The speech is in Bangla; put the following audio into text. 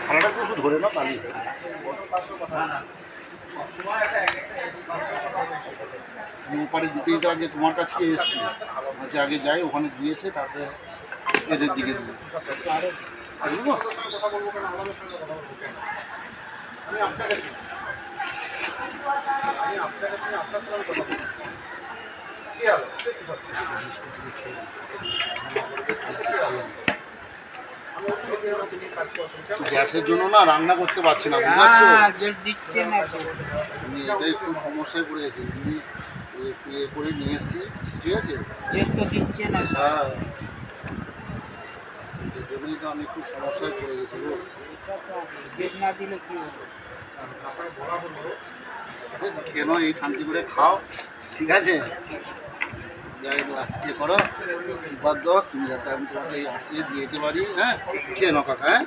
থালাটা তো ধরে না পালি ওপারে দিতেই তো আগে তোমার কাছে এসেছি আচ্ছা আগে যাই ওখানে দিয়েছে তারপরে এদের দিকে দেবো গ্যাসের জন্য না রান্না করতে পারছি না আমি এটাই খুব সমস্যায় পড়ে গেছি ইয়ে করে নিয়ে এসেছি ঠিক আছে হ্যাঁ এই জন্যই তো আমি খুব সমস্যায় পড়ে গেছি কেন এই শান্তি করে খাও ঠিক আছে ইয়ে করো বাদ দাও তুমি যাতে আমি তোমাকে এই আসিয়ে দিয়ে যেতে পারি হ্যাঁ খেয়ে নাও কাকা হ্যাঁ